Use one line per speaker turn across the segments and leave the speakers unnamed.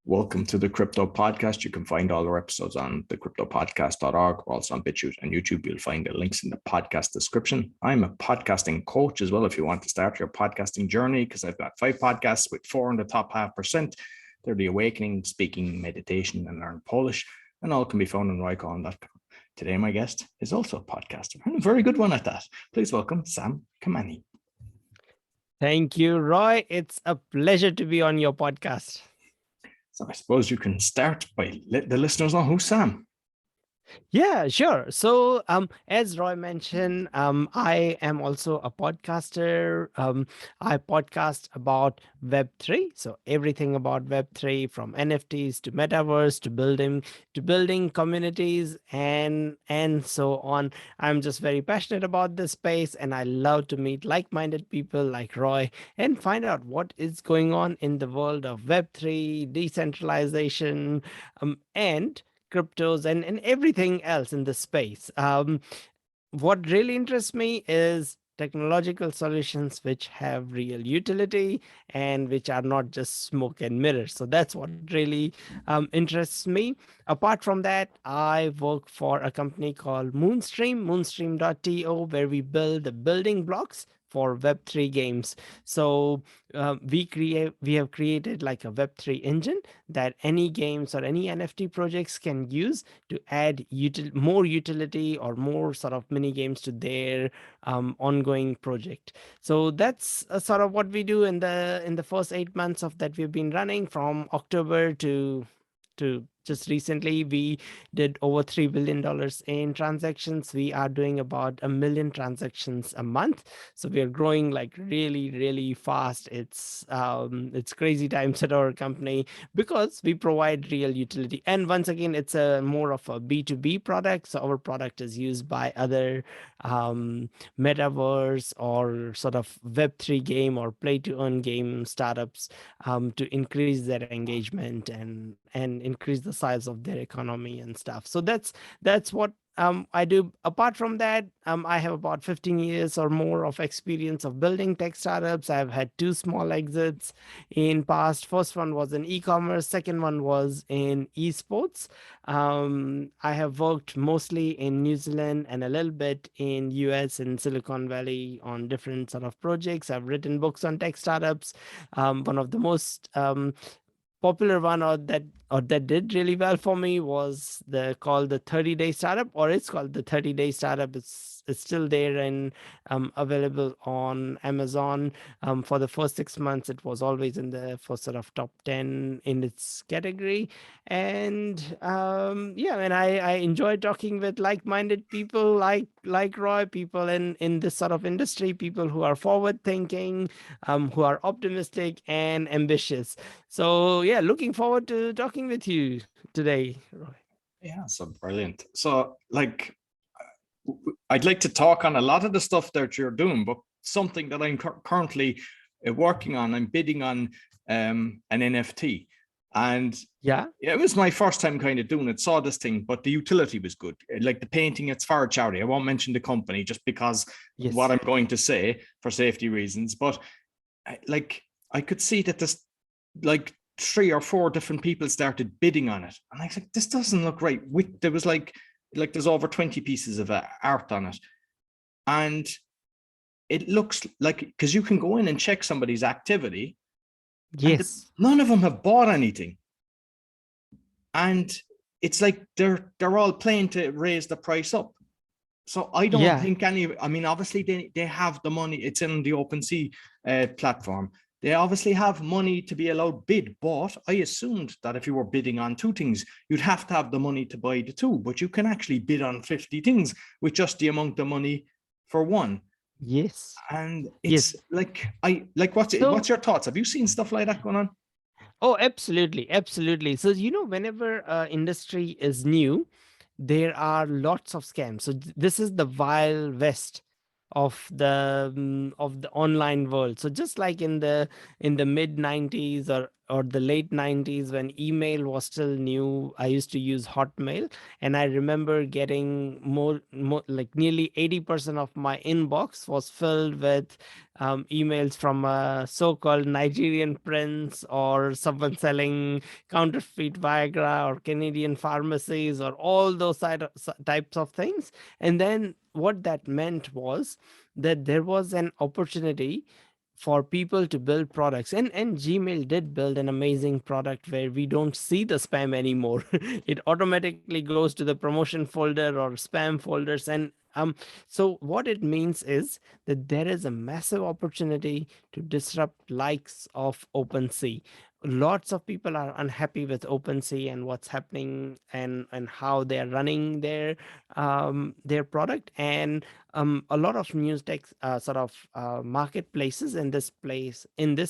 Welcome to the Crypto Podcast. You can find all our episodes on thecryptopodcast.org. We're also on BitChute and YouTube. You'll find the links in the podcast description. I'm a podcasting coach as well if you want to start your podcasting journey, because I've got 5 podcasts with 4 in the top 0.5%. They're The Awakening, Speaking, Meditation, and Learn Polish, and all can be found on roycohen.com. Today, my guest is also a podcaster, and a very good one at that. Please welcome Sam Kamani.
Thank you, Roy. It's a pleasure to be on your podcast.
So I suppose you can start by letting the listeners know who's Sam.
Yeah, sure. So as Roy mentioned, I am also a podcaster. I podcast about Web3. So everything about Web3, from NFTs to metaverse to building communities and so on. I'm just very passionate about this space, and I love to meet like-minded people like Roy and find out what is going on in the world of Web3, decentralization, and cryptos and everything else in the space. What really interests me is technological solutions which have real utility and which are not just smoke and mirrors. So that's what really interests me. Apart from that, I work for a company called moonstream.to, where we build the building blocks for Web3 games. So we have created like a Web3 engine that any games or any NFT projects can use to add more utility or more sort of mini games to their ongoing project. So that's sort of what we do in the first 8 months of that we've been running, from October to just recently. We did over $3 billion in transactions. We are doing about 1 million transactions a month. So we are growing like really, really fast. It's crazy times at our company because we provide real utility. And once again, it's a more of a B2B product. So our product is used by other metaverse or sort of Web3 game or play to earn game startups to increase their engagement and increase the size of their economy and stuff. So that's what I do. Apart from that, I have about 15 years or more of experience of building tech startups. I've had 2 small exits in past. First one was in e-commerce. Second one was in esports. I have worked mostly in New Zealand and a little bit in US and Silicon Valley on different sort of projects. I've written books on tech startups. One of the most popular one or that did really well for me was called the 30-day startup, or it's called the 30-day startup. It's still there and available on Amazon. For the first 6 months, it was always in the first sort of top 10 in its category. And and I enjoy talking with like-minded people like Roy, people in this sort of industry, people who are forward thinking, who are optimistic and ambitious. So yeah, looking forward to talking with you today, Roy.
Yeah, so brilliant. So I'd like to talk on a lot of the stuff that you're doing, but something that I'm currently working on, I'm bidding on an NFT. And
yeah,
it was my first time kind of doing it. Saw this thing, but the utility was good. Like the painting, it's for a charity. I won't mention the company just because what I'm going to say for safety reasons. But I could see that this 3 or 4 different people started bidding on it, and I was like, this doesn't look right. There was like there's over 20 pieces of art on it, and it looks like, because you can go in and check somebody's activity.
Yes,
none of them have bought anything, and it's like they're all playing to raise the price up. So I don't think I mean, obviously they have the money. It's in the Opensea platform. They obviously have money to be allowed bid, but I assumed that if you were bidding on 2 things, you'd have to have the money to buy the 2, but you can actually bid on 50 things with just the amount of money for 1.
Yes.
And it's what's your thoughts? Have you seen stuff like that going on?
Oh, absolutely. Absolutely. So, whenever industry is new, there are lots of scams. So this is the Wild West of the online world. So just like in the mid 90s or or the late 90s, when email was still new, I used to use Hotmail, and I remember getting more like nearly 80% of my inbox was filled with emails from a so-called Nigerian prince, or someone selling counterfeit Viagra, or Canadian pharmacies, or all those types of things. And then what that meant was that there was an opportunity for people to build products, and Gmail did build an amazing product where we don't see the spam anymore. It automatically goes to the promotion folder or spam folders. And so what it means is that there is a massive opportunity to disrupt likes of OpenSea. Lots of people are unhappy with OpenSea and what's happening, and how they're running their product. And a lot of news tech marketplaces in this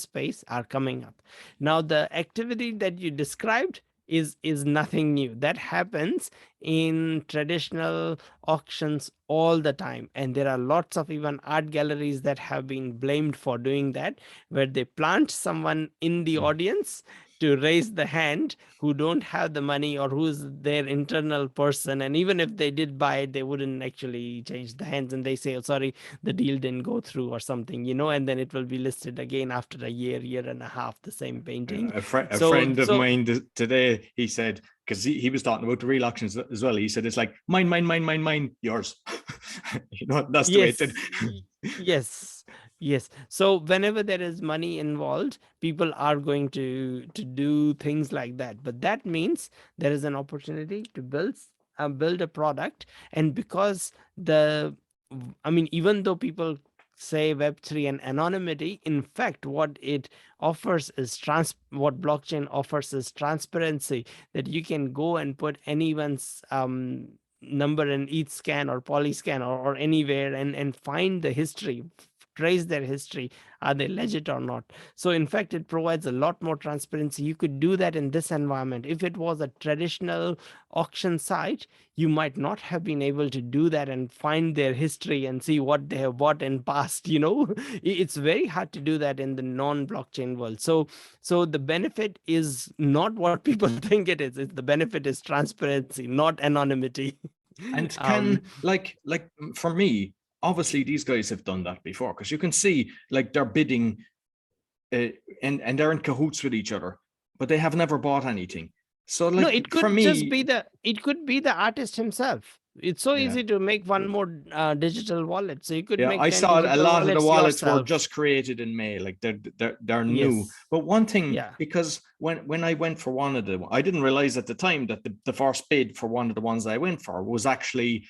space are coming up. Now, the activity that you described is nothing new. That happens in traditional auctions all the time, and there are lots of even art galleries that have been blamed for doing that, where they plant someone in the audience to raise the hand who don't have the money, or who's their internal person, and even if they did buy it, they wouldn't actually change the hands, and they say, oh, sorry, the deal didn't go through or something, and then it will be listed again after a year and a half, the same painting.
A friend of mine today, he said, because he was talking about the real auctions as well, he said it's like mine, yours. That's the way it did.
Yes. So whenever there is money involved, people are going to do things like that. But that means there is an opportunity to build a product. And because even though people say Web3 and anonymity, in fact, what it offers is what blockchain offers is transparency, that you can go and put anyone's number in each scan or polyscan, or anywhere, and find the history, trace their history. Are they legit or not? So in fact, it provides a lot more transparency. You could do that in this environment. If it was a traditional auction site, you might not have been able to do that and find their history and see what they have bought in past. It's very hard to do that in the non-blockchain world. So the benefit is not what people think it is. The benefit is transparency, not anonymity.
And can like for me, obviously these guys have done that before, because you can see like they're bidding and they're in cahoots with each other, but they have never bought anything. So like,
no, it could
for me,
just be the artist himself. It's so easy to make one more digital wallet. So you could make
I
10
saw a lot of the wallets
yourself.
were just created in May, like they're new. But one thing, because when I went for one of them, I didn't realize at the time that the first bid for one of the ones I went for was actually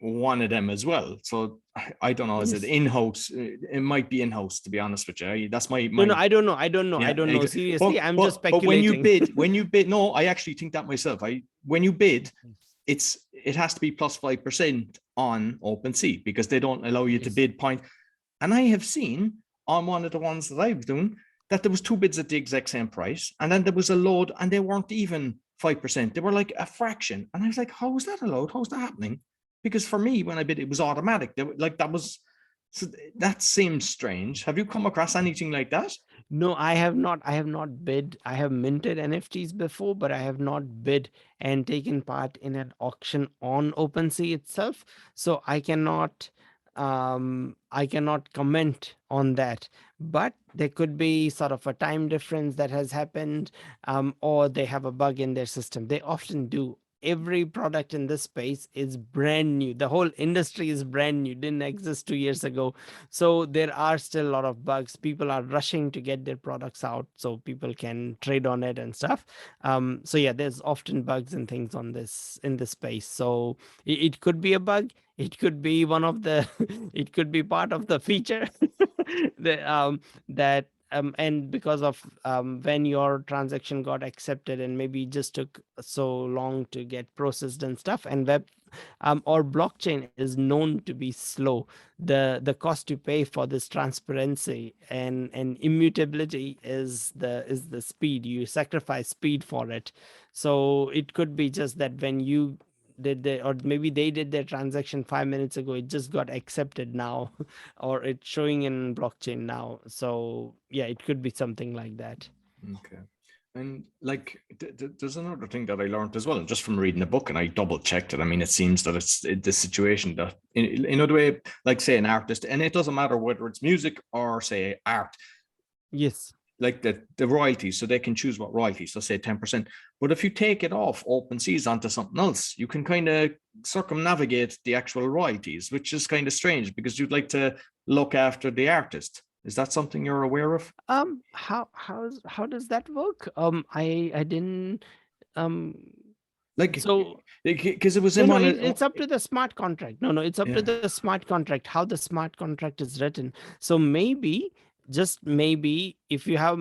one of them as well. So I don't know, is it in-house? It might be in-house, to be honest with you. That's my
no, I don't know. I don't know. Seriously, I'm just speculating.
But when you bid, no, I actually think that myself. When you bid, it has to be plus 5% on OpenSea, because they don't allow you to bid point. And I have seen on one of the ones that I've done that there was two bids at the exact same price, and then there was a load and they weren't even 5%. They were like a fraction. And I was like, how is that allowed? How's that happening? Because for me, when I bid, it was automatic. So that seems strange. Have you come across anything like that?
No, I have not. I have not bid. I have minted NFTs before, but I have not bid and taken part in an auction on OpenSea itself. So I cannot comment on that. But there could be sort of a time difference that has happened, or they have a bug in their system. They often do. Every product in this space is brand new. The whole industry is brand new, didn't exist 2 years ago. So there are still a lot of bugs. People are rushing to get their products out so people can trade on it and stuff. So yeah, there's often bugs and things in this space. So it could be a bug. It could be one of the it could be part of the feature that and because of when your transaction got accepted, and maybe it just took so long to get processed and stuff, and web or blockchain is known to be slow. The cost you pay for this transparency and immutability is the speed. You sacrifice speed for it. So it could be just that when you or maybe they did their transaction 5 minutes ago, it just got accepted now, or it's showing in blockchain now. So yeah, it could be something like that.
Okay. And like, there's another thing that I learned as well, just from reading the book, and I double checked it. I mean, it seems that it's the situation that, in other way, like say an artist, and it doesn't matter whether it's music or say art,
Yes.
like the royalties, so they can choose what royalties, so say 10%. But if you take it off Openseas onto something else, you can kind of circumnavigate the actual royalties, which is kind of strange because you'd like to look after the artist. Is that something you're aware of?
How does that work? I didn't um
Like,
so
because it was
no,
in
no,
one of,
it's up to the smart contract. No, it's up to
yeah.
the smart contract, how the smart contract is written. So maybe, just maybe, if you have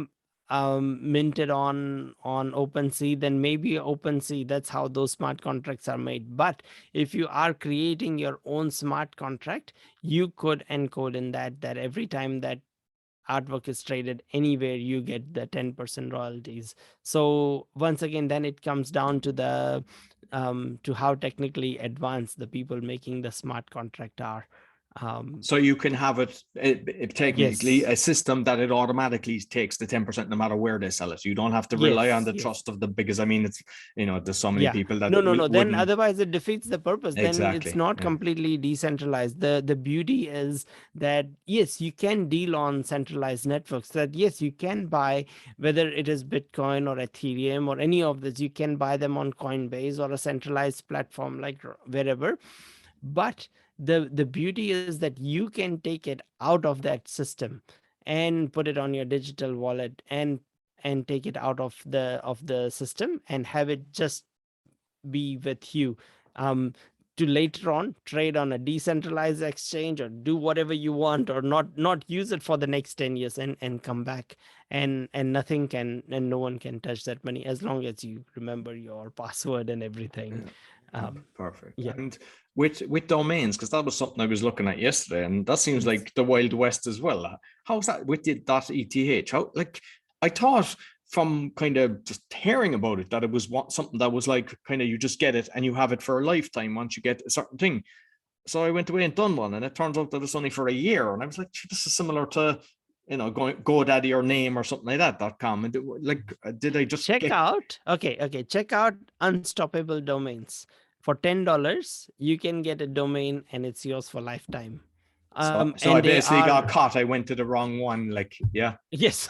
minted on OpenSea, then maybe OpenSea, that's how those smart contracts are made. But if you are creating your own smart contract, you could encode in that every time that artwork is traded anywhere, you get the 10% royalties. So once again, then it comes down to the to how technically advanced the people making the smart contract are.
So you can have it technically
Yes.
a system that it automatically takes the 10% no matter where they sell it. You don't have to rely on
Yes.
the
Yes.
trust of the, because I mean, it's, there's so many
Yeah.
people that
No. Then
wouldn't.
otherwise it defeats the purpose. Then it's
Exactly.
not
Yeah.
completely decentralized. The beauty is that yes, you can deal on centralized networks. That yes, you can buy, whether it is Bitcoin or Ethereum or any of this, you can buy them on Coinbase or a centralized platform like wherever. But the beauty is that you can take it out of that system and put it on your digital wallet and take it out of the system and have it just be with you, um, to later on trade on a decentralized exchange or do whatever you want, or not use it for the next 10 years and come back, and nothing can, and no one can touch that money as long as you remember your password and everything.
Yeah.
um,
Perfect.
yeah.
And with domains, because that was something I was looking at yesterday, and that seems
Yes.
like the Wild West as well. How's that with the .eth? How, like, I thought from kind of just hearing about it that it was something that was like kind of, you just get it and you have it for a lifetime once you get a certain thing. So I went away and done one, and it turns out that it's only for a year. And I was like, this is similar to, going GoDaddy or Name or something like that.com. And did I just
Check
get?
out, okay, check out Unstoppable Domains. For $10 you can get a domain and it's yours for lifetime.
So I
And they
basically got
are,
caught. I went to the wrong one. Like, yeah.
yes.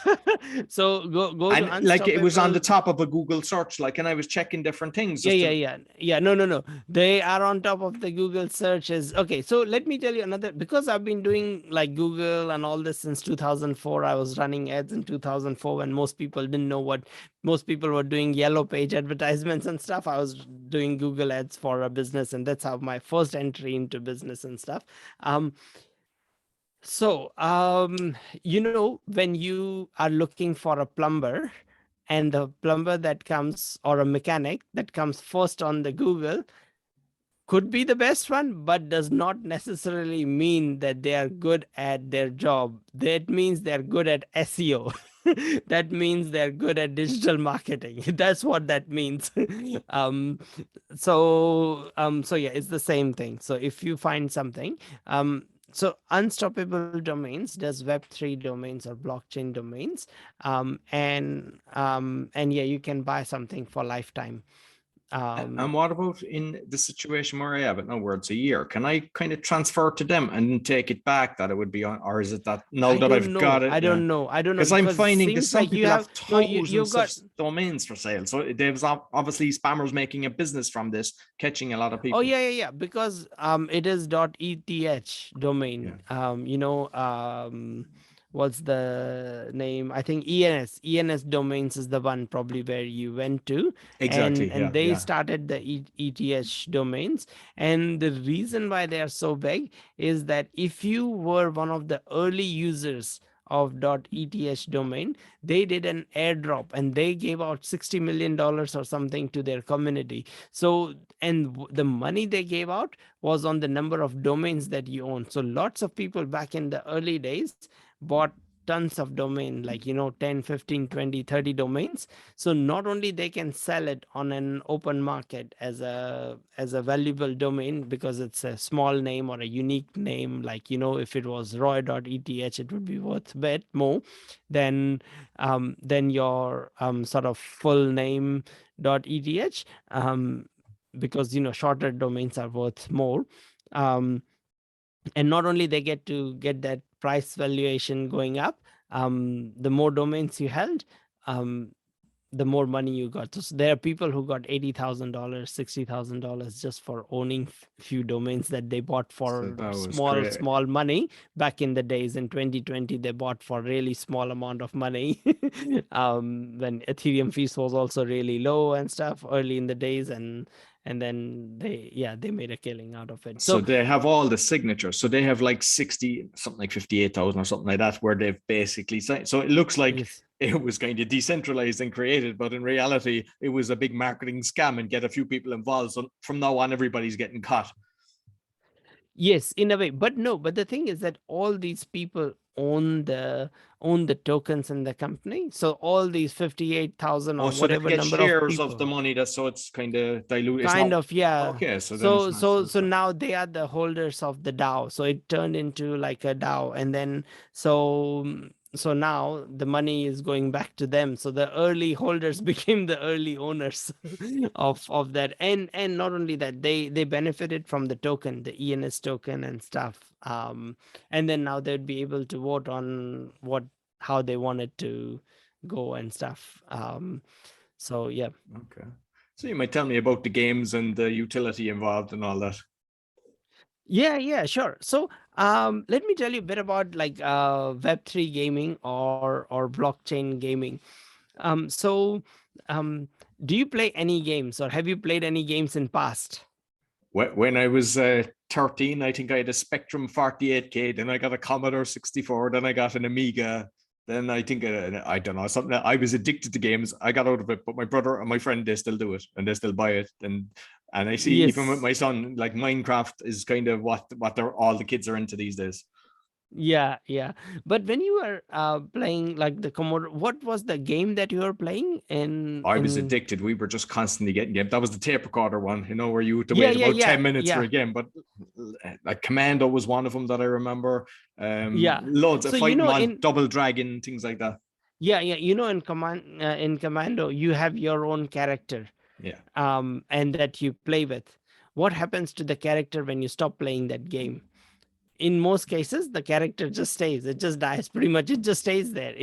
So go to
And like, it was on the
Unstoppable.
top of a Google search, like, and I was checking different things
Yeah,
just to.
no. They are on top of the Google searches. Okay, so let me tell you another, because I've been doing like Google and all this since 2004. I was running ads in 2004 when most people didn't know what, most people were doing yellow page advertisements and stuff. I was doing Google ads for a business, and that's how my first entry into business and stuff. Um, so, when you are looking for a plumber, and the plumber that comes, or a mechanic that comes first on the Google, could be the best one, but does not necessarily mean that they are good at their job. That means they're good at SEO. That means they're good at digital marketing. That's what that means. um, so yeah, it's the same thing. So if you find something, so Unstoppable Domains does Web3 domains or blockchain domains, and yeah, you can buy something for lifetime.
And what about in the situation where I have it now, where it's a year? Can I kind of transfer to them and take it back that it would be on, or is it that now
I
that
don't
I've
know.
got it?
I
Yeah.
don't know. I don't know,
Because I'm
because it
finding, because
seems
some
like you
people
have,
have
no, you've
thousands of
got,
domains for sale. So there's obviously spammers making a business from this, catching a lot of
oh
people.
yeah, because it is .eth
Yeah.
domain. What's the name? I think ENS domains is the one probably where you went to,
Exactly.
and
Yeah.
they
Yeah.
started the ETH domains. And the reason why they are so big is that if you were one of the early users of .eth domain, they did an airdrop and they gave out $60 million or something to their community. So, and the money they gave out was on the number of domains that you own. So lots of people back in the early days bought tons of domain, like 10, 15, 20, 30 domains. So not only they can sell it on an open market as a valuable domain because it's a small name or a unique name, like if it was roy.eth, it would be worth a bit more than your sort of full name.eth, because shorter domains are worth more. And not only they get to get that price valuation going up, the more domains you held, the more money you got. So there are people who got $80,000, $60,000 just for owning few domains that they bought
So
for
that was
small
great.
money back in the days. In 2020, they bought for really small amount of money when Ethereum fees was also really low and stuff early in the days, and then they made a killing out of it.
So
So
they have all the signatures. So they have like 60, something like 58,000 or something like that, where they've basically signed. So it looks like
yes.
it was kind of decentralized and created, but in reality, it was a big marketing scam and get a few people involved. So from now on, everybody's getting caught.
Yes, in a way, but no. But the thing is that all these people own the tokens in the company. So all these 58,000
Oh,
or
so they
whatever
get
number of
shares of the
people,
money. That's so it's kind of diluted. It's
kind
not
of, yeah.
okay. So then it's
So
not so.
now they are the holders of the DAO. So it turned into like a DAO, and then so now the money is going back to them. So the early holders became the early owners of that, and not only that, they benefited from the token, the ENS token and stuff. And then now they'd be able to vote on how they wanted to go and stuff. So yeah.
Okay. So you might tell me about the games and the utility involved and all that.
Yeah, sure. So let me tell you a bit about like Web3 gaming or blockchain gaming. So do you play any games, or have you played any games in past?
When I was 13, I think I had a Spectrum 48K, then I got a Commodore 64, then I got an Amiga, then I think, I don't know, something. I was addicted to games. I got out of it, but my brother and my friend, they still do it and they still buy it. And I see even with
Yes.
my son, like Minecraft is kind of what they're all the kids are into these days.
Yeah. But when you were playing like the Commodore, what was the game that you were playing
I was
in?
addicted. We were just constantly getting games. That was the tape recorder one, where you had to
Yeah,
wait
yeah,
about 10
yeah,
minutes for
yeah,
a game. But like Commando was one of them that I remember.
yeah.
Loads of
So
fighting one, Double Dragon, things like that.
yeah, in Commando, you have your own character,
Yeah.
and that you play with. What happens to the character when you stop playing that game? In most cases, the character just stays. It just dies. Pretty much, it just stays there.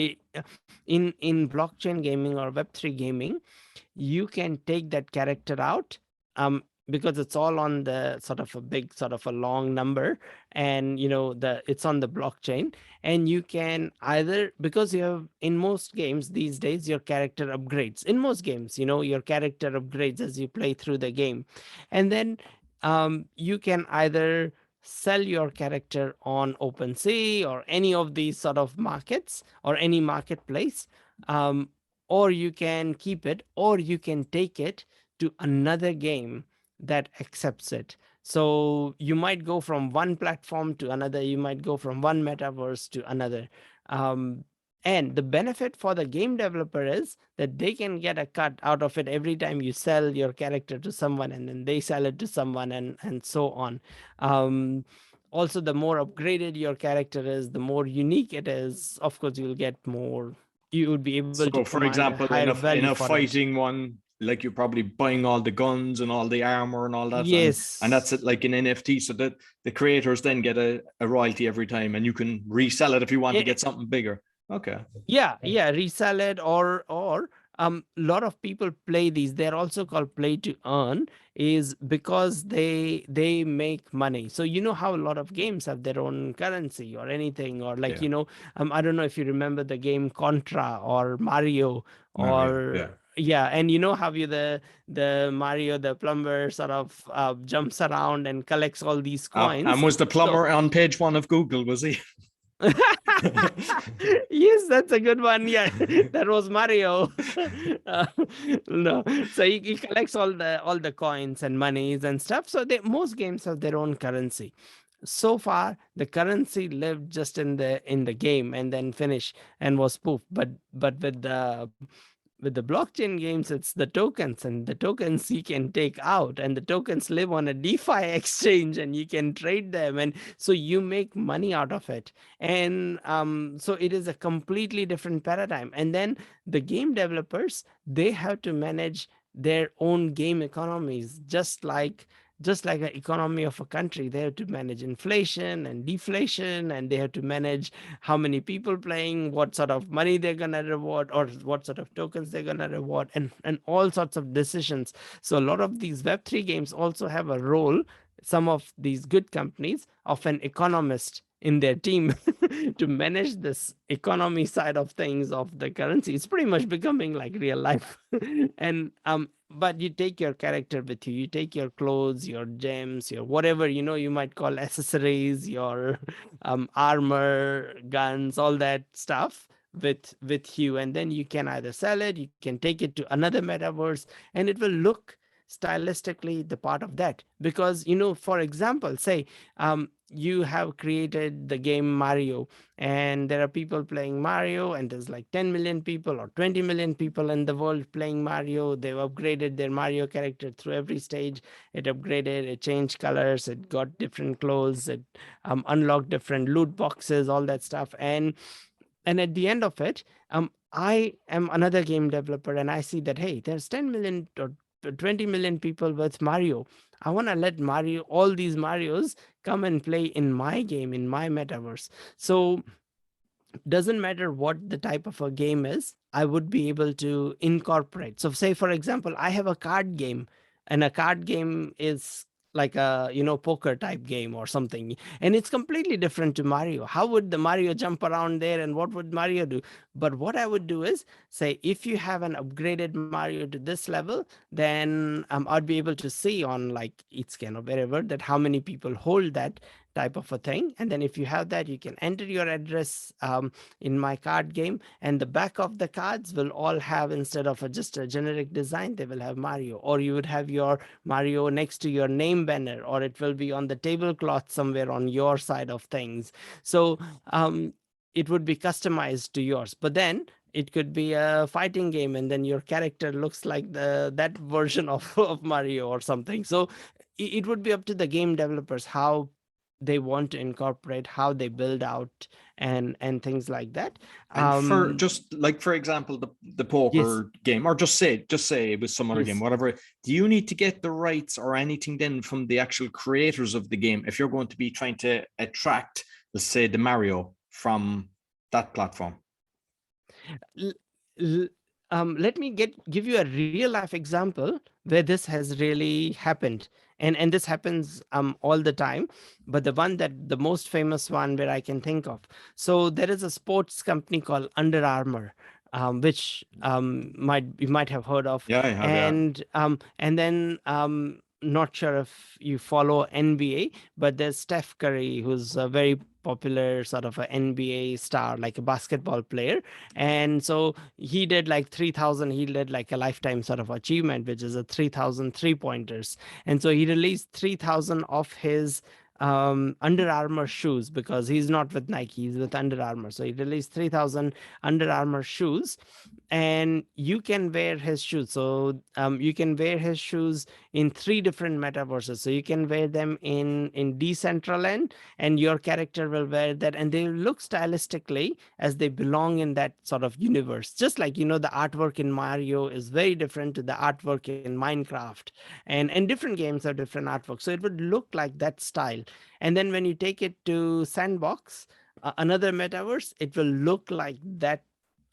In blockchain gaming or Web3 gaming, you can take that character out, because it's all on the sort of a big, sort of a long number, and it's on the blockchain. And you can either, because you have, in most games these days, your character upgrades. In most games, your character upgrades as you play through the game. And then you can either sell your character on Opensea or any of these sort of markets or any marketplace, um, or you can keep it, or you can take it to another game that accepts it. So you might go from one platform to another, you might go from one metaverse to another. um, and the benefit for the game developer is that they can get a cut out of it every time you sell your character to someone, and then they sell it to someone, and so on. um, Also, the more upgraded your character is, the more unique it is, of course you'll get more, you would be able to
So, for
command a
example, in
higher
a
value for it.
fighting one, like you're probably buying all the guns and all the armor and all that, and that's it,
Yes.
like an NFT. So that the creators then get a royalty every time, and you can resell it if you want to get something bigger. Okay.
Yeah, resell it, or lot of people play these. They're also called play to earn, is because they make money. So how a lot of games have their own currency or anything, or like
Yeah.
I don't know if you remember the game Contra or Mario,
Mario. Yeah.
or yeah, and how you the Mario, the plumber, sort of jumps around and collects all these
And
coins.
was the
So
plumber on page one of Google? Was he?
yes, that's a good one. Yeah, that was Mario. Uh, no, so he collects all the coins and monies and stuff. So most games have their own currency. so far the currency lived just in the game and then finish and was poof. But with the blockchain games, it's the tokens, and the tokens you can take out, and the tokens live on a DeFi exchange, and you can trade them, and so you make money out of it. And so it is a completely different paradigm. And then the game developers, they have to manage their own game economies, just like an economy of a country. They have to manage inflation and deflation, and they have to manage how many people playing, what sort of money they're going to reward, or what sort of tokens they're going to reward, and all sorts of decisions. So a lot of these Web3 games also have a role, some of these good companies, of an economist in their team to manage this economy side of things of the currency. It's pretty much becoming like real life. And but you take your character with you, you take your clothes, your gems, your whatever, you might call accessories, your armor, guns, all that stuff with you, and then you can either sell it, you can take it to another metaverse, and it will look stylistically the part of that. Because for example, say you have created the game Mario, and there are people playing Mario, and there's like 10 million people or 20 million people in the world playing Mario. They've upgraded their Mario character through every stage. It upgraded, it changed colors, it got different clothes, it unlocked different loot boxes, all that stuff. And at the end of it, I am another game developer, and I see that, hey, there's 10 million or 20 million people with Mario. I want to let all these Marios come and play in my game, in my metaverse. So doesn't matter what the type of a game is, I would be able to incorporate. So say, for example, I have a card game, and a card game is like a poker type game or something, and it's completely different to Mario. How would the Mario jump around there, and what would Mario do? But what I would do is say, if you have an upgraded Mario to this level, then I'd be able to see on like Eatscan or wherever that how many people hold that type of a thing. And then if you have that, you can enter your address in my card game, and the back of the cards will all have, instead of just a generic design, they will have Mario. Or you would have your Mario next to your name banner, or it will be on the tablecloth somewhere on your side of things. So it would be customized to yours. But then it could be a fighting game, and then your character looks like that version of Mario or something. So it would be up to the game developers how they want to incorporate, how they build out, and things like that.
And for just like, for example, the poker game, or just say it was some other game, whatever, do you need to get the rights or anything then from the actual creators of the game if you're going to be trying to attract, let's say, the Mario from that platform?
Let me give you a real life example where this has really happened, and this happens all the time, but the most famous one where I can think of. So there is a sports company called Under Armour, which you might have heard of.
Yeah, I have.
And then not sure if you follow NBA, but there's Steph Curry, who's a very popular sort of an NBA star, like a basketball player. And so he did like 3,000, he did like a lifetime sort of achievement, which is a 3,000 3-pointers. And so he released 3,000 of his Under Armour shoes, because he's not with Nike, he's with Under Armour. So he released 3,000 Under Armour shoes, and you can wear his shoes. So you can wear his shoes in 3 different metaverses. So you can wear them in Decentraland, and your character will wear that, and they look stylistically as they belong in that sort of universe. Just like, the artwork in Mario is very different to the artwork in Minecraft, and different games have different artwork. So it would look like that style. And then when you take it to Sandbox, another metaverse, it will look like that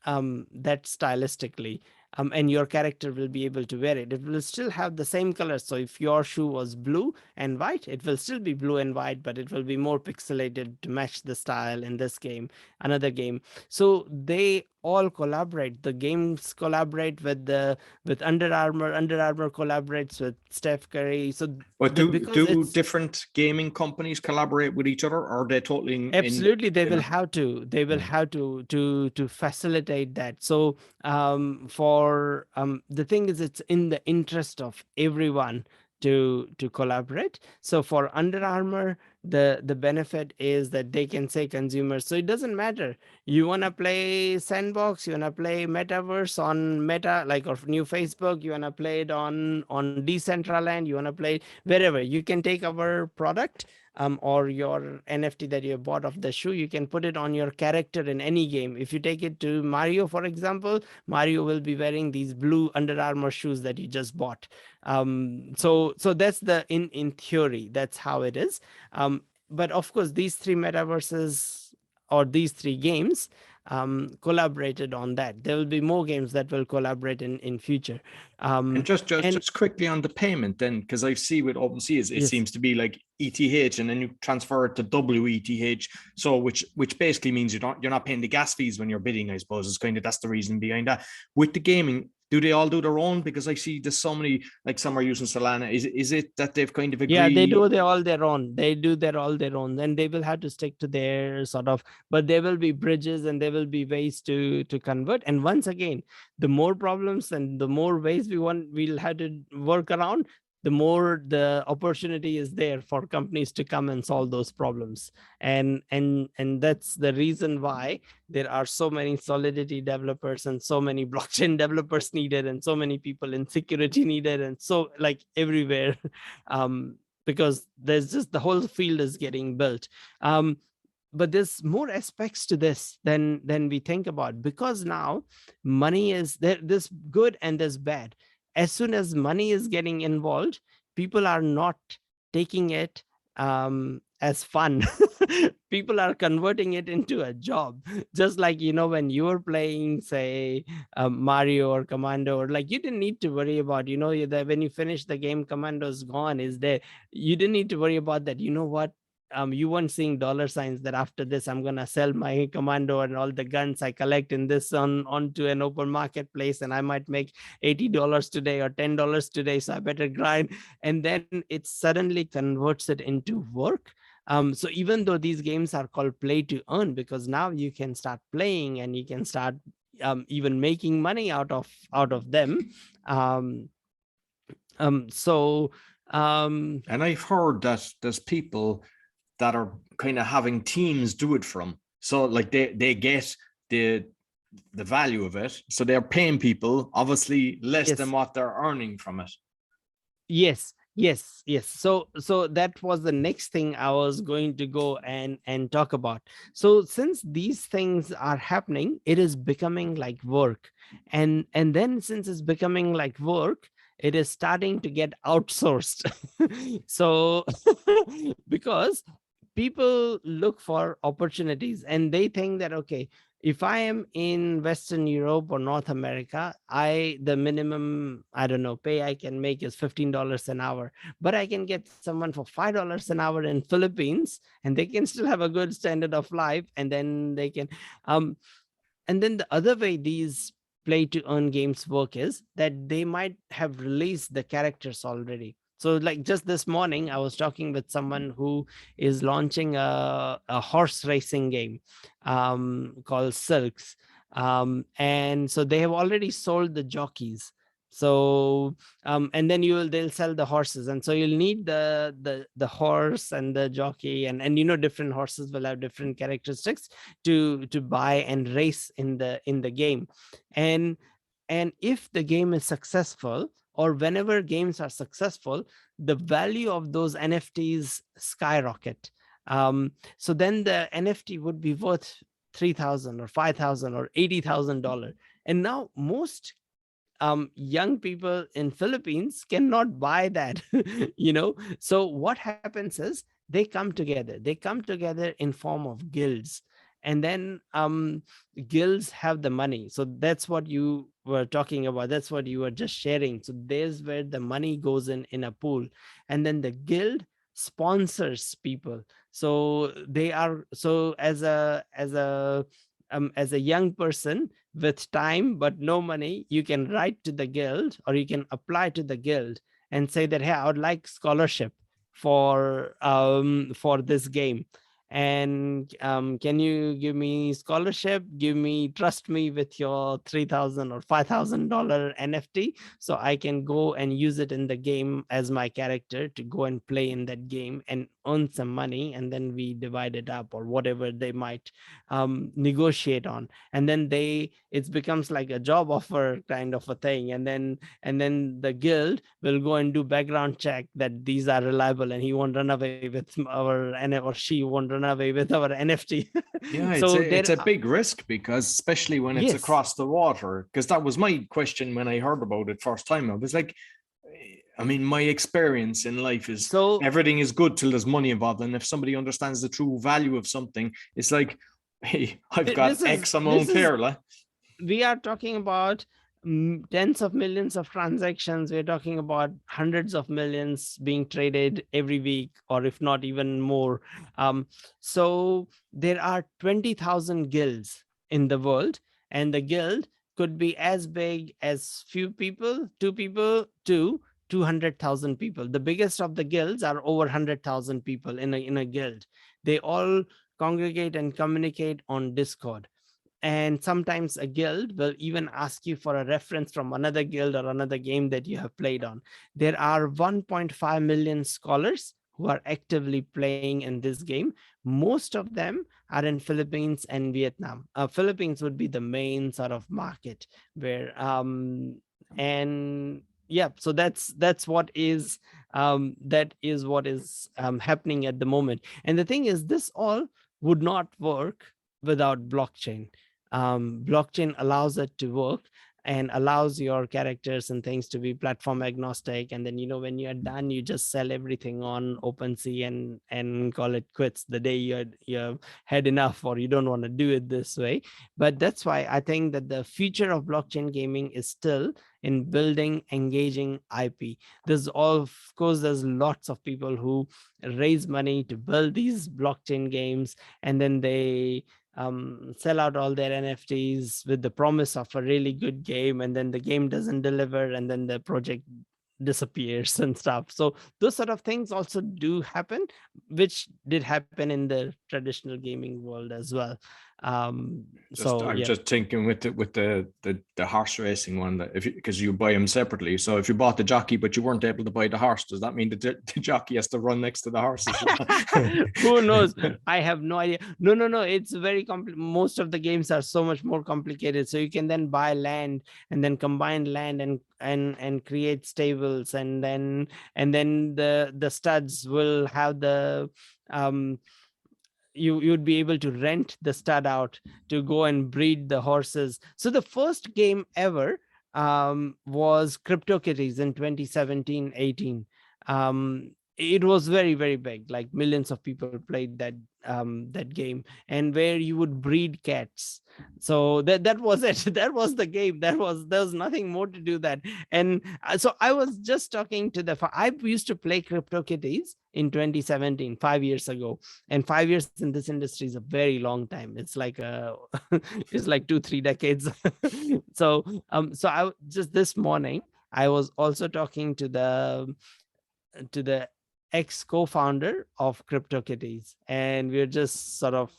stylistically, and your character will be able to wear it. It will still have the same colors. So if your shoe was blue and white, it will still be blue and white, but it will be more pixelated to match the style in this game, another game. So they all collaborate. The games collaborate with Under Armour. Under Armour collaborates with Steph Curry. So
but do different gaming companies collaborate with each other, or are they totally
absolutely they will have to to facilitate that. So for the thing is, it's in the interest of everyone to collaborate. So for Under Armour the benefit is that they can say consumers, so it doesn't matter, you want to play Sandbox, you want to play Metaverse on Meta, like, or new Facebook, you want to play it on Decentraland, you want to play wherever, you can take our product, or your NFT that you bought of the shoe, you can put it on your character in any game. If you take it to Mario, for example, Mario will be wearing these blue Under Armour shoes that you just bought. So that's the in theory, that's how it is. But of course, these three metaverses or these three games collaborated on that. There will be more games that will collaborate in future.
And just quickly on the payment then, because I see with Opensea is it seems to be like ETH and then you transfer it to WETH. So which basically means you're not paying the gas fees when you're bidding, I suppose. It's kind of, that's the reason behind that. With the gaming, do they all do their own? Because I see there's so many, like some are using Solana. Is it that they've kind of agreed?
Yeah, they do all their own. They do all their own. Then they will have to stick to their sort of, but there will be bridges and there will be ways to convert. And once again, the more problems and the more ways we'll have to work around, the more the opportunity is there for companies to come and solve those problems. And that's the reason why there are so many Solidity developers and so many blockchain developers needed and so many people in security needed, and so like everywhere, because there's just the whole field is getting built. But there's more aspects to this than we think about, because now money is there. There's good and there's bad. As soon as money is getting involved, people are not taking it as fun. People are converting it into a job. Just like, when you were playing, say, Mario or Commando, or like, you didn't need to worry about, that when you finish the game, Commando's gone, is there. You didn't need to worry about that. You know what? You weren't seeing dollar signs that after this, I'm going to sell my Commando and all the guns I collect in this onto an open marketplace, and I might make $80 today or $10 today, so I better grind. And then it suddenly converts it into work. So even though these games are called play to earn, because now you can start playing and you can start even making money out of them. And
I've heard that there's people that are kind of having teams do it from. So like they get the value of it. So they're paying people obviously less than what they're earning from it.
Yes. So that was the next thing I was going to go and talk about. So since these things are happening, it is becoming like work. And then since it's becoming like work, it is starting to get outsourced. So because people look for opportunities and they think that, okay, if I am in Western Europe or North America, the minimum, I don't know, pay I can make is $15 an hour, but I can get someone for $5 an hour in Philippines and they can still have a good standard of life. And then they can, and then the other way these play to earn games work is that they might have released the characters already. So like just this morning, I was talking with someone who is launching a horse racing game called Silks. And so they have already sold the jockeys. So and then they'll sell the horses, and so you'll need the horse and the jockey, and different horses will have different characteristics to buy and race in the game. And if the game is successful, or whenever games are successful, the value of those NFTs skyrocket. So then the NFT would be worth $3,000 or $5,000 or $80,000. And now most young people in Philippines cannot buy that. So what happens is they come together in form of guilds. And then guilds have the money. So that's what you were talking about. That's what you were just sharing. So there's where the money goes in a pool. And then the guild sponsors people. So they are, so as a young person with time but no money, you can write to the guild, or you can apply to the guild and say that, hey, I would like scholarship for this game. and can you give me scholarship, trust me with your $3,000 or $5,000 NFT, so I can go and use it in the game as my character to go and play in that game and earn some money, and then we divide it up or whatever they might negotiate on. And then it becomes like a job offer kind of a thing, and then the guild will go and do background check that these are reliable, and he won't run away with or she won't run away with our NFT.
Yeah,
So
it's a big risk, because especially when it's
yes,
across the water, because that was my question when I heard about it first time. I was like, I mean, my experience in life is
so
everything is good till there's money involved. And if somebody understands the true value of something, it's like, hey, I've got X amount here. Like.
We are talking about tens of millions of transactions. We're talking about hundreds of millions being traded every week, or if not even more. So there are 20,000 guilds in the world, and the guild could be as big as few people, two people, to 200,000 people. The biggest of the guilds are over 100,000 people in a guild. They all congregate and communicate on Discord, and sometimes a guild will even ask you for a reference from another guild or another game that you have played on. There are 1.5 million scholars who are actively playing in this game. Most of them are in Philippines and Vietnam. Philippines would be the main sort of market where and yeah, so that's what is happening at the moment. And the thing is, this all would not work without blockchain. Blockchain allows it to work and allows your characters and things to be platform agnostic. And then, when you're done, you just sell everything on Opensea and call it quits the day you're had enough, or you don't want to do it this way. But that's why I think that the future of blockchain gaming is still in building engaging IP. Of course, there's lots of people who raise money to build these blockchain games, and then they sell out all their NFTs with the promise of a really good game, and then the game doesn't deliver, and then the project disappears and stuff. So those sort of things also do happen, which did happen in the traditional gaming world as well.
I'm just thinking with the horse racing one, that because you buy them separately. So if you bought the jockey but you weren't able to buy the horse, does that mean the jockey has to run next to the horse as well?
Who knows? I have no idea. No. It's very most of the games are so much more complicated. So you can then buy land and then combine land and create stables, and then the studs will have the you'd be able to rent the stud out to go and breed the horses. So the first game ever was CryptoKitties in 2017-18. It was very, very big, like millions of people played that game, and where you would breed cats. So that was it. That was the game. There was nothing more to do that. And so I was just talking to I used to play CryptoKitties in 2017, 5 years ago. And 5 years in this industry is a very long time. It's like it's like 2-3 decades. So I just this morning I was also talking to the ex co-founder of CryptoKitties, and we are just sort of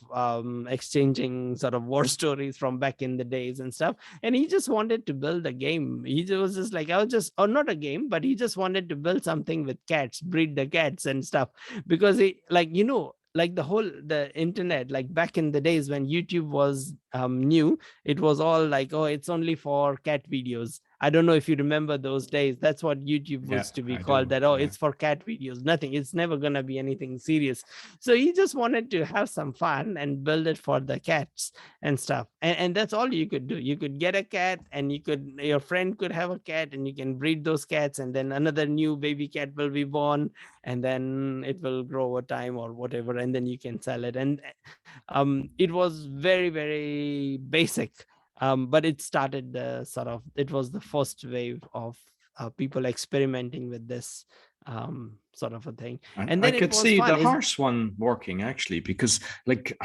exchanging sort of war stories from back in the days and stuff. And he just wanted to build a game. He was just like, or not a game, but he just wanted to build something with cats, breed the cats and stuff, because he, like the internet, like back in the days when YouTube was new, it was all like, oh, it's only for cat videos. I don't know if you remember those days. That's what YouTube was to be called. That, oh, it's for cat videos. Nothing. It's never going to be anything serious. So he just wanted to have some fun and build it for the cats and stuff. And that's all you could do. You could get a cat, and your friend could have a cat, and you can breed those cats, and then another new baby cat will be born, and then it will grow over time or whatever, and then you can sell it. And it was very, very basic. But it started it was the first wave of people experimenting with this sort of a thing.
And
And
I
then it
could
was
see
fun.
the horse one working actually, because like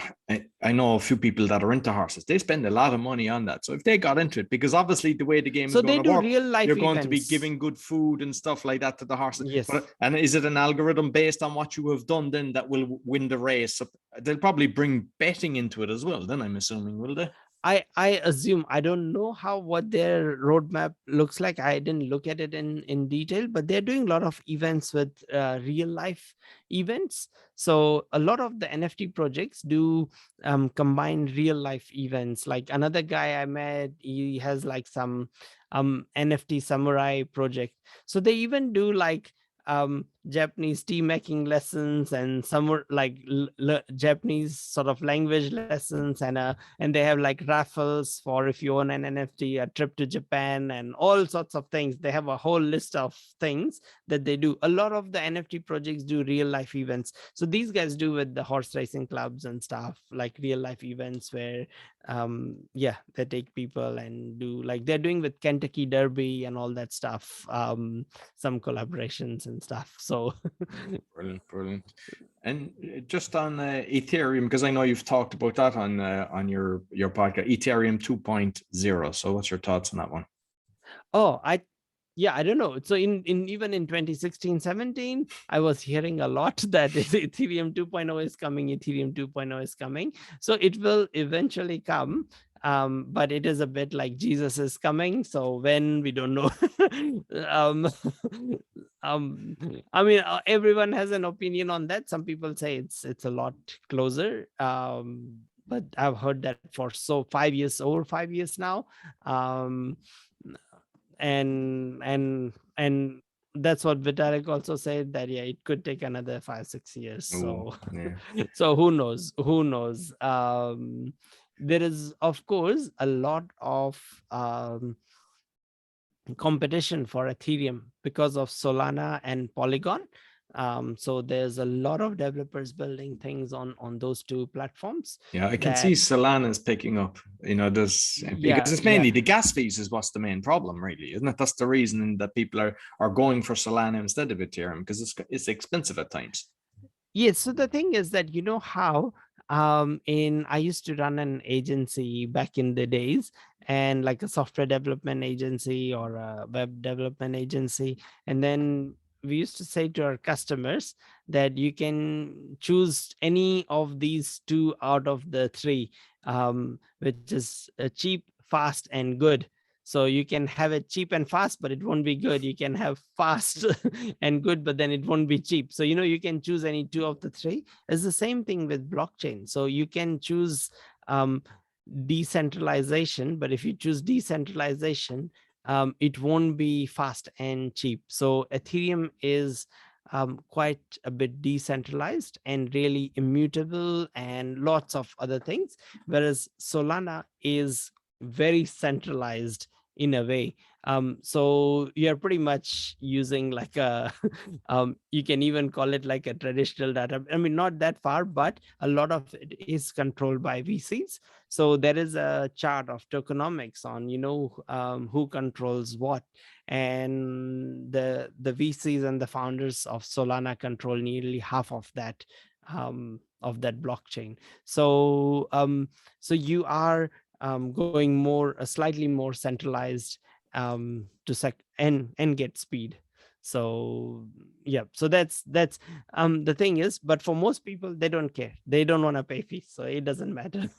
I know a few people that are into horses. They spend a lot of money on that. So if they got into it, because obviously the way the game is
So
going
they
to
do
work,
real life
you're going to be
events.
giving good food and stuff like that to the horses.
Yes.
And is it an algorithm based on what you have done then that will win the race? They'll probably bring betting into it as well. Then I'm assuming, will they?
I assume, I don't know what their roadmap looks like. I didn't look at it in detail, but they're doing a lot of events with real life events. So a lot of the NFT projects do combine real life events. Like another guy I met, he has like some NFT samurai project. So they even do like Japanese tea making lessons and some like Japanese sort of language lessons, and they have like raffles for if you own an NFT, a trip to Japan, and all sorts of things. They have a whole list of things that they do. A lot of the NFT projects do real life events. So these guys do with the horse racing clubs and stuff, like real life events where yeah, they take people and do, like they're doing with Kentucky Derby and all that stuff, some collaborations and stuff. So
Brilliant. And just on Ethereum, because I know you've talked about that on your podcast, Ethereum 2.0. So what's your thoughts on that one?
oh, I don't know. So in even in 2016, 17, I was hearing a lot that Ethereum 2.0 is coming, Ethereum 2.0 is coming. So it will eventually come. But it is a bit like Jesus is coming. So when, we don't know. um, I mean, everyone has an opinion on that. Some people say it's a lot closer. But I've heard that for over 5 years now. Um, and that's what Vitalik also said, that yeah, it could take another 5-6 years. So
yeah.
so who knows. There is of course a lot of competition for Ethereum because of Solana and Polygon. So there's a lot of developers building things on those two platforms.
Yeah, I can see Solana's picking up, there's because it's mainly the gas fees is what's the main problem, really, isn't it? That's the reason that people are going for Solana instead of Ethereum, because it's expensive at times.
Yes. So the thing is that, how I used to run an agency back in the days, and like a software development agency or a web development agency. And then we used to say to our customers that you can choose any of these two out of the three, which is cheap, fast, and good. So you can have it cheap and fast, but it won't be good. You can have fast and good, but then it won't be cheap. So, you can choose any two of the three. It's the same thing with blockchain. So you can choose decentralization, but if you choose decentralization, it won't be fast and cheap. So Ethereum is quite a bit decentralized and really immutable and lots of other things, whereas Solana is very centralized in a way. So you're pretty much using like a you can even call it like a traditional data. I mean, not that far, but a lot of it is controlled by VCs. So there is a chart of tokenomics on who controls what, and the VCs and the founders of Solana control nearly half of that blockchain. So you are going slightly more centralized and get speed. So yeah, so that's the thing is, but for most people, they don't care. They don't want to pay fees, so it doesn't matter.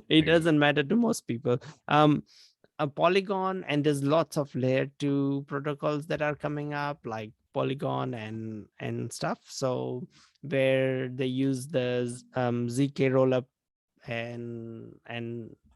It doesn't matter to most people. A Polygon, and there's lots of layer 2 protocols that are coming up, like Polygon and stuff. So where they use the ZK rollup and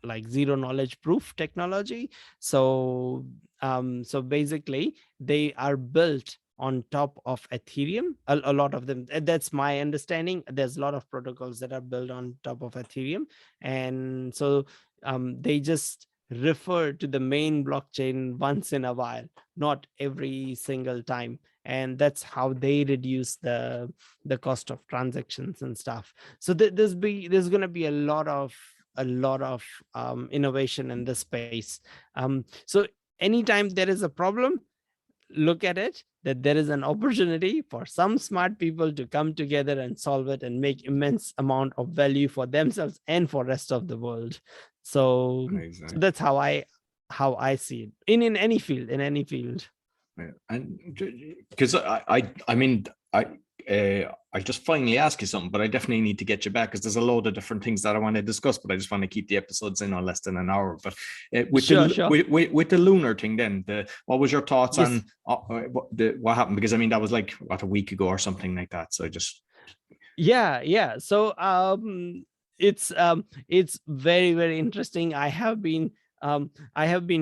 like zero knowledge proof technology. So so basically they are built on top of Ethereum. A lot of them, that's my understanding. There's a lot of protocols that are built on top of Ethereum, and so they just refer to the main blockchain once in a while, not every single time, and that's how they reduce the cost of transactions and stuff. So there's going to be a lot of innovation in this space. So anytime there is a problem, look at it that there is an opportunity for some smart people to come together and solve it and make immense amount of value for themselves and for rest of the world. So that's how I see it in any field, in any field.
Yeah. And because I mean, I just finally ask you something, but I definitely need to get you back because there's a load of different things that I want to discuss, but I just want to keep the episodes in on less than an hour. But with the lunar thing, then what was your thoughts on what happened? Because I mean, that was like a week ago or something like that. So
yeah. So it's very, very interesting. I have been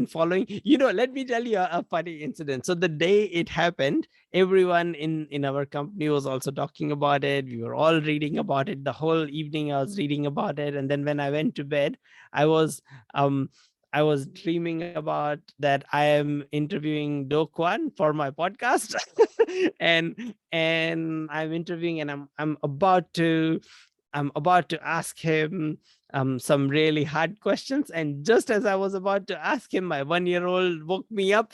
following, let me tell you a funny incident. So the day it happened, everyone in our company was also talking about it. We were all reading about it. The whole evening I was reading about it. And then when I went to bed, I was dreaming about that I am interviewing Do Kwon for my podcast. and I'm interviewing, and I'm about to ask him some really hard questions. And just as I was about to ask him, my 1-year-old woke me up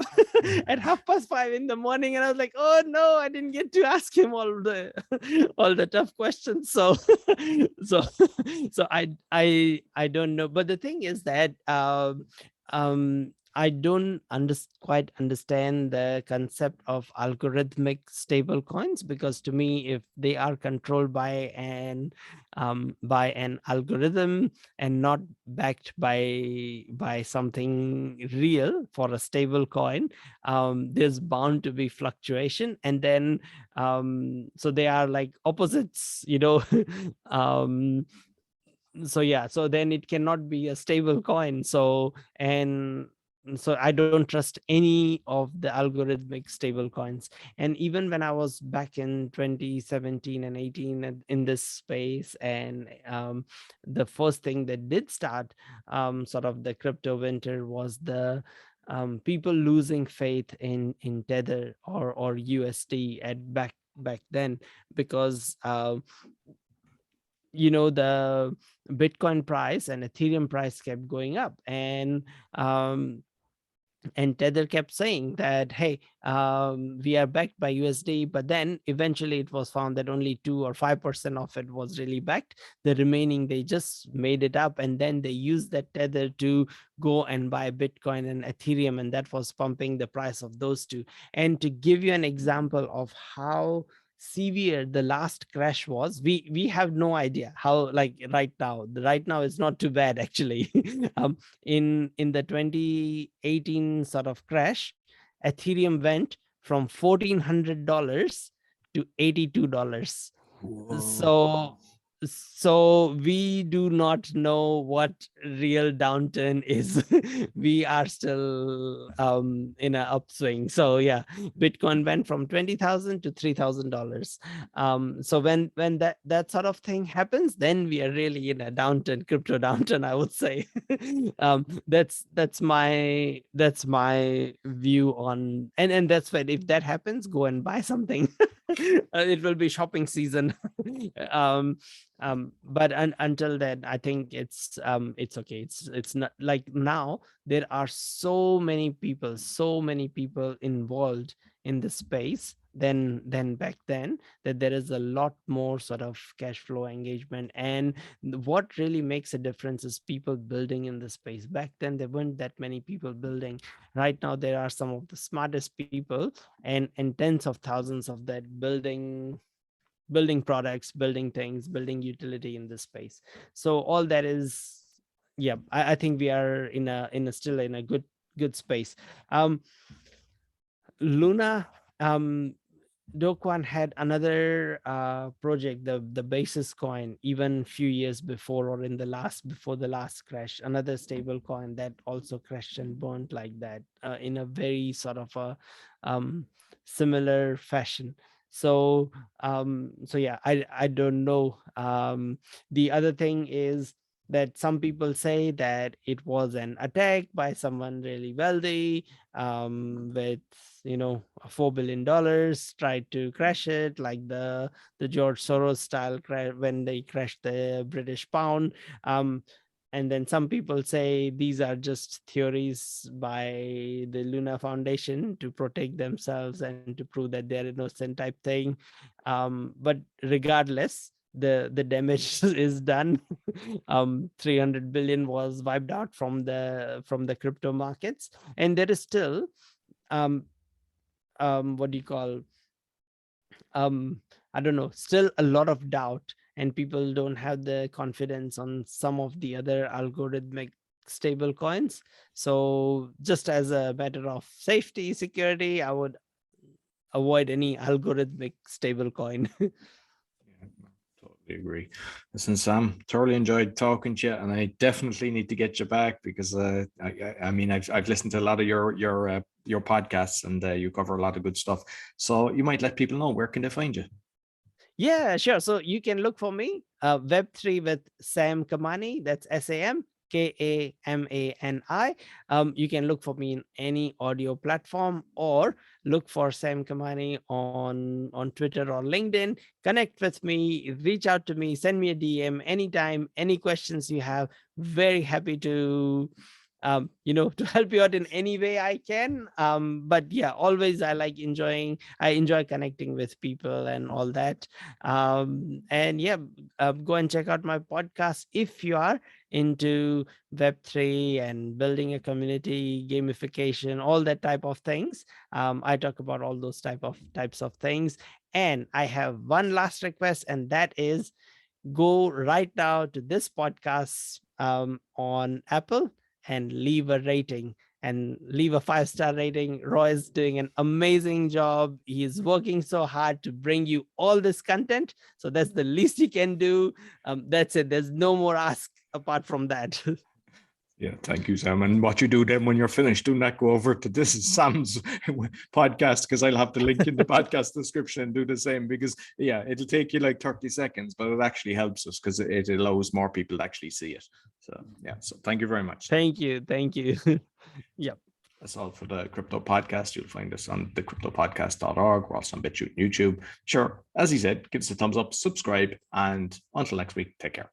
at 5:30 in the morning, and I was like, "Oh no, I didn't get to ask him all the tough questions." So, so, so I don't know. But the thing is that I don't quite understand the concept of algorithmic stable coins, because to me, if they are controlled by an algorithm and not backed by something real for a stable coin, there's bound to be fluctuation. And then so they are like opposites, so then it cannot be a stable coin. So I don't trust any of the algorithmic stable coins. And even when I was back in 2017 and 18 in this space, and the first thing that did start sort of the crypto winter was the people losing faith in Tether or USD at back then, because the Bitcoin price and Ethereum price kept going up, and Tether kept saying that, hey, we are backed by USD. But then eventually it was found that only 2 or 5% of it was really backed. The remaining, they just made it up, and then they used that Tether to go and buy Bitcoin and Ethereum, and that was pumping the price of those two. And to give you an example of how severe the last crash was, we have no idea how, like right now it's not too bad actually. In the 2018 sort of crash, Ethereum went from $1,400 to $82. Whoa. So we do not know what real downturn is. We are still in an upswing. So yeah, Bitcoin went from 20,000 to $3,000. So when that sort of thing happens, then we are really in a downturn, crypto downturn, I would say. That's my view on, and that's why if that happens, go and buy something. It will be shopping season. But until then, I think it's okay. It's not like now there are so many people involved in the space than back then, that there is a lot more sort of cash flow engagement. And what really makes a difference is people building in the space. Back then there weren't that many people building. Right now there are some of the smartest people, and tens of thousands of that building products, building things, building utility in this space. So all that is, yeah, I think we are still in a good space. Luna, Do Kwon had another project, the basis coin, even few years before, or before the last crash, another stable coin that also crashed and burnt like that, in a very sort of a similar fashion. So yeah, I don't know. The other thing is that some people say that it was an attack by someone really wealthy, with $4 billion, tried to crash it, like the George Soros style crash when they crashed the British pound. And then some people say these are just theories by the Luna Foundation to protect themselves and to prove that they're innocent type thing. But regardless, the damage is done. 300 billion was wiped out from the crypto markets, and there is still what do you call I don't know, still a lot of doubt, and people don't have the confidence on some of the other algorithmic stable coins. So just as a matter of safety, security, I would avoid any algorithmic stable coin.
Totally agree. Listen, Sam, thoroughly enjoyed talking to you, and I definitely need to get you back because I mean I've listened to a lot of your podcasts, and you cover a lot of good stuff. So you might let people know, where can they find you?
Yeah, sure. So you can look for me, Web3 with Sam Kamani. That's SAM KAMANI. You can look for me in any audio platform, or look for Sam Kamani on Twitter or LinkedIn. Connect with me, reach out to me, send me a DM anytime, any questions you have. Very happy to to help you out in any way I can. But yeah, always I enjoy connecting with people and all that. And yeah, go and check out my podcast if you are into Web3 and building a community, gamification, all that type of things. I talk about all those types of things. And I have one last request, and that is, go right now to this podcast on Apple and leave a rating, and leave a 5-star rating. Roy is doing an amazing job. He's working so hard to bring you all this content. So that's the least he can do. That's it. There's no more ask apart from that.
Yeah, thank you, Sam. And what you do then when you're finished, do not go over to this is Sam's podcast, because I'll have the link in the podcast description, and do the same, because yeah, it'll take you like 30 seconds, but it actually helps us because it allows more people to actually see it. So yeah, so thank you very much.
Thank you. Yep.
That's all for the Crypto Podcast. You'll find us on thecryptopodcast.org. We're also on BitChute and YouTube. Sure, as he said, give us a thumbs up, subscribe, and until next week, take care.